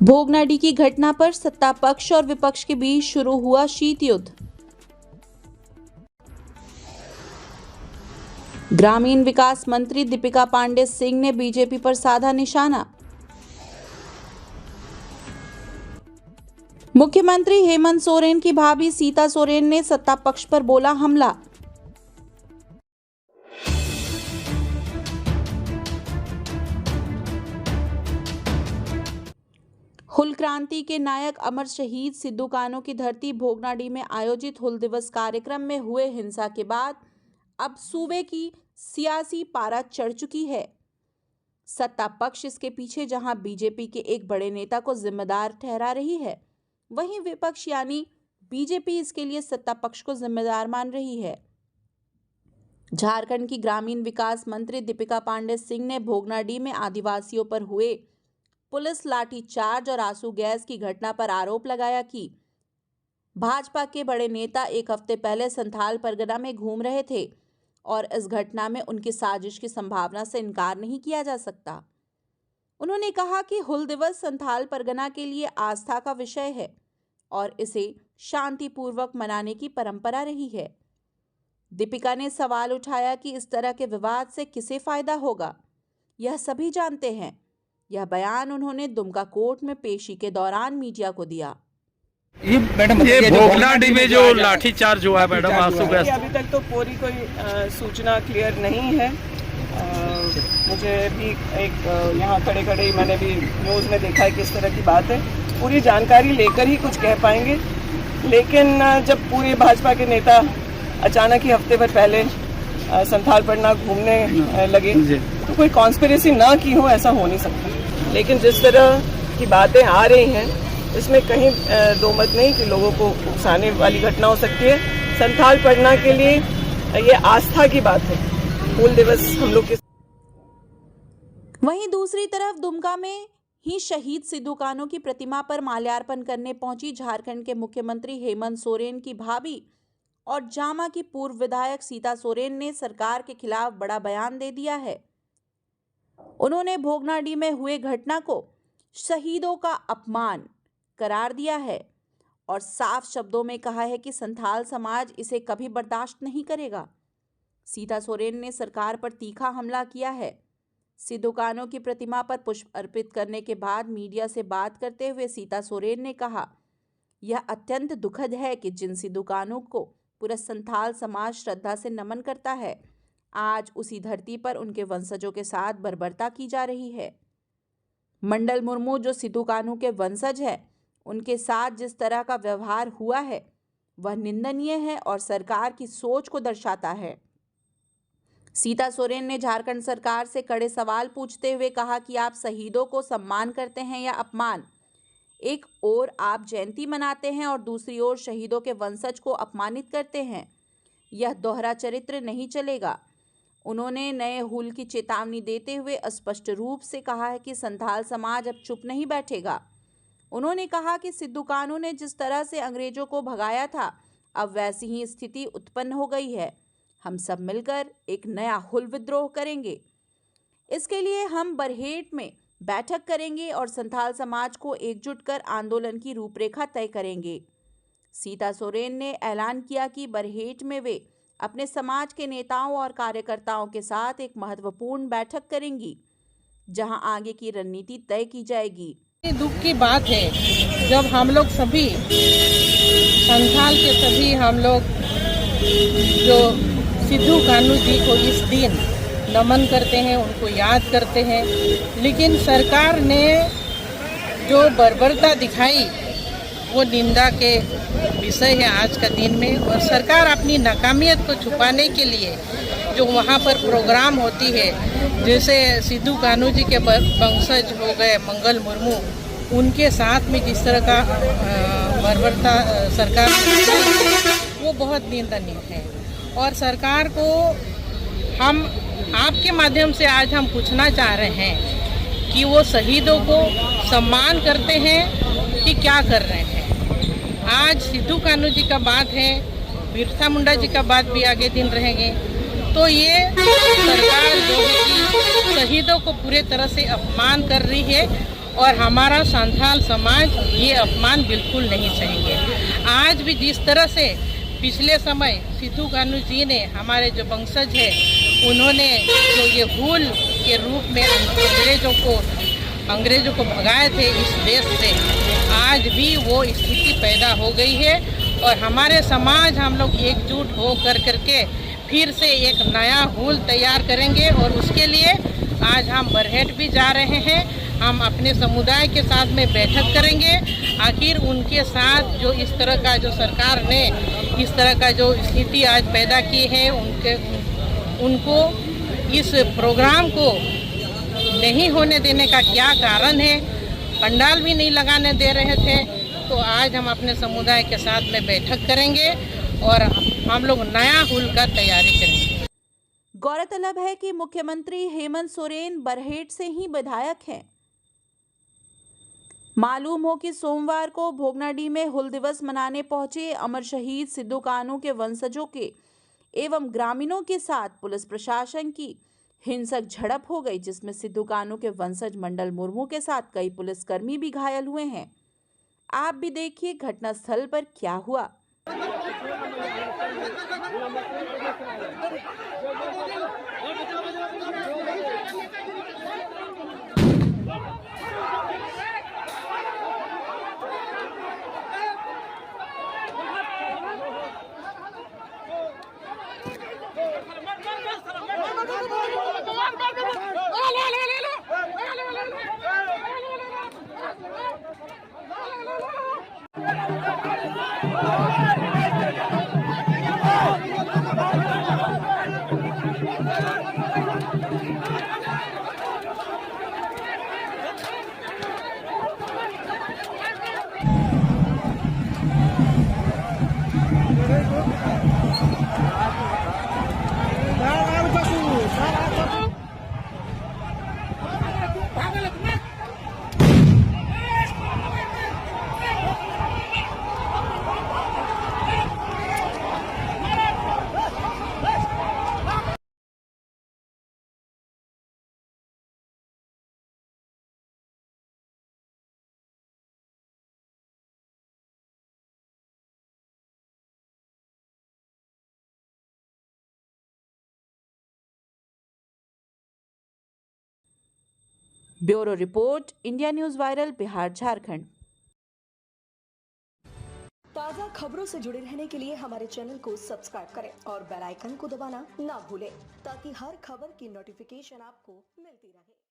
भोगनाडी की घटना पर सत्ता पक्ष और विपक्ष के बीच शुरू हुआ शीत युद्ध। ग्रामीण विकास मंत्री दीपिका पांडे सिंह ने बीजेपी पर साधा निशाना। मुख्यमंत्री हेमंत सोरेन की भाभी सीता सोरेन ने सत्ता पक्ष पर बोला हमला। हुल क्रांति के नायक अमर शहीद सिद्धू कान्हू की धरती भोगनाडी में आयोजित हुल दिवस कार्यक्रम में हुए हिंसा के बाद अब सूबे की सियासी पारा चढ़ चुकी है। सत्ता पक्ष इसके पीछे जहां बीजेपी के एक बड़े नेता को जिम्मेदार ठहरा रही है, वहीं विपक्ष यानी बीजेपी इसके लिए सत्ता पक्ष को जिम्मेदार मान रही है। झारखंड की ग्रामीण विकास मंत्री दीपिका पांडे सिंह ने भोगनाडी में आदिवासियों पर हुए पुलिस लाठीचार्ज और आंसू गैस की घटना पर आरोप लगाया कि भाजपा के बड़े नेता एक हफ्ते पहले संथाल परगना में घूम रहे थे और इस घटना में उनकी साजिश की संभावना से इनकार नहीं किया जा सकता। उन्होंने कहा कि हुल दिवस संथाल परगना के लिए आस्था का विषय है और इसे शांतिपूर्वक मनाने की परंपरा रही है। दीपिका ने सवाल उठाया कि इस तरह के विवाद से किसे फायदा होगा, यह सभी जानते हैं। यह बयान उन्होंने दुमका कोर्ट में पेशी के दौरान मीडिया को दिया। ये भोगनाडी में जो लाठीचार्ज हुआ है मैडम, अभी तक तो पूरी कोई सूचना क्लियर नहीं है। मुझे भी एक यहाँ खड़े खड़े मैंने भी न्यूज़ में देखा है किस तरह की बात है। पूरी जानकारी लेकर ही कुछ कह पाएंगे। लेकिन जब पूरे भाजपा के नेता अचानक ही हफ्ते भर पहले संथाल परगना घूमने लगे तो कोई कॉन्स्पिरेसी ना की हो, ऐसा हो नहीं सकता। लेकिन जिस तरह की बातें आ रही हैं इसमें कहीं दो मत नहीं कि लोगों को उकसाने वाली घटना हो सकती है। संथाल परगना के लिए ये आस्था की बात है। हुल दिवस हम लोग के। वहीं दूसरी तरफ दुमका में ही शहीद सिद्धू कान्हू की प्रतिमा पर माल्यार्पण करने पहुंची झारखंड के मुख्यमंत्री हेमंत सोरेन की भाभी और जामा की पूर्व विधायक सीता सोरेन ने सरकार के खिलाफ बड़ा बयान दे दिया है। उन्होंने भोगनाडी में हुए घटना को शहीदों का अपमान करार दिया है और साफ शब्दों में कहा है कि संथाल समाज इसे कभी बर्दाश्त नहीं करेगा। सीता सोरेन ने सरकार पर तीखा हमला किया है। सिद्धू कान्हू की प्रतिमा पर पुष्प अर्पित करने के बाद मीडिया से बात करते हुए सीता सोरेन ने कहा, यह अत्यंत दुखद है कि जिन सिद्धू कान्हू को पूरा संथाल समाज श्रद्धा से नमन करता है, आज उसी धरती पर उनके वंशजों के साथ बर्बरता की जा रही है। मंडल मुर्मू जो सिद्धू कान्हू के वंशज है, उनके साथ जिस तरह का व्यवहार हुआ है वह निंदनीय है और सरकार की सोच को दर्शाता है। सीता सोरेन ने झारखंड सरकार से कड़े सवाल पूछते हुए कहा कि आप शहीदों को सम्मान करते हैं या अपमान। एक ओर आप जयंती मनाते हैं और दूसरी ओर शहीदों के वंशज को अपमानित करते हैं। यह दोहरा चरित्र नहीं चलेगा। उन्होंने नए हुल की चेतावनी देते हुए स्पष्ट रूप से कहा है कि संथाल समाज अब चुप नहीं बैठेगा। उन्होंने कहा कि सिद्धू कान्हू ने जिस तरह से अंग्रेजों को भगाया था, अब वैसी ही स्थिति उत्पन्न हो गई है। हम सब मिलकर एक नया हुल विद्रोह करेंगे। इसके लिए हम बरहेट में बैठक करेंगे और संथाल समाज को एकजुट कर आंदोलन की रूपरेखा तय करेंगे। सीता सोरेन ने ऐलान किया कि बरहेट में वे अपने समाज के नेताओं और कार्यकर्ताओं के साथ एक महत्वपूर्ण बैठक करेंगी, जहां आगे की रणनीति तय की जाएगी। दुख की बात है जब हम लोग सभी संथाल के सभी हम लोग जो सिद्धू कान्हू जी को इस दिन नमन करते हैं, उनको याद करते हैं, लेकिन सरकार ने जो बर्बरता दिखाई वो निंदा के विषय है आज का दिन में। और सरकार अपनी नाकामियत को छुपाने के लिए जो वहाँ पर प्रोग्राम होती है, जैसे सिद्धू कान्हू जी के वंशज हो गए मंगल मुर्मू, उनके साथ में जिस तरह का बर्बरता सरकार वो बहुत निंदनीय है। और सरकार को हम आपके माध्यम से आज हम पूछना चाह रहे हैं कि वो शहीदों को सम्मान करते हैं कि क्या कर रहे हैं। आज सिद्धू कान्हू जी का बात है, बिरसा मुंडा जी का बात भी आगे दिन रहेंगे, तो ये सरकार जो है कि शहीदों को पूरे तरह से अपमान कर रही है और हमारा संथाल समाज ये अपमान बिल्कुल नहीं सहेंगे। आज भी जिस तरह से पिछले समय सिद्धू कान्हू जी ने हमारे जो वंशज है उन्होंने जो ये हुल के रूप में अंग्रेजों को भगाए थे इस देश से, आज भी वो स्थिति पैदा हो गई है और हमारे समाज हम लोग एकजुट हो करके फिर से एक नया हुल तैयार करेंगे और उसके लिए आज हम बरहेट भी जा रहे हैं। हम अपने समुदाय के साथ में बैठक करेंगे। आखिर उनके साथ जो इस तरह का जो सरकार ने इस तरह का जो स्थिति आज पैदा की है उनको इस प्रोग्राम को नहीं होने देने का क्या कारण है। पंडाल भी नहीं लगाने दे रहे थे, तो आज हम अपने समुदाय के साथ में बैठक करेंगे और हम लोग नया हुल का तैयारी करेंगे। गौरतलब है कि मुख्यमंत्री हेमंत सोरेन बरहेट से ही विधायक हैं। मालूम हो कि सोमवार को भोगनाडीह में हुल दिवस मनाने पहुंचे अमर शहीद सिद्धू कान्हू के वंशजों के एवं ग्रामीणों के साथ पुलिस प्रशासन की हिंसक झड़प हो गई, जिसमें सिद्धू कान्हू के वंशज मंडल मुर्मू के साथ कई पुलिसकर्मी भी घायल हुए हैं। आप भी देखिए घटनास्थल पर क्या हुआ। Bureau report, India news viral, Bihar Jharkhand. ताज़ा खबरों से जुड़े रहने के लिए हमारे चैनल को सब्सक्राइब करें और बेल आइकन को दबाना ना भूलें ताकि हर खबर की नोटिफिकेशन आपको मिलती रहे।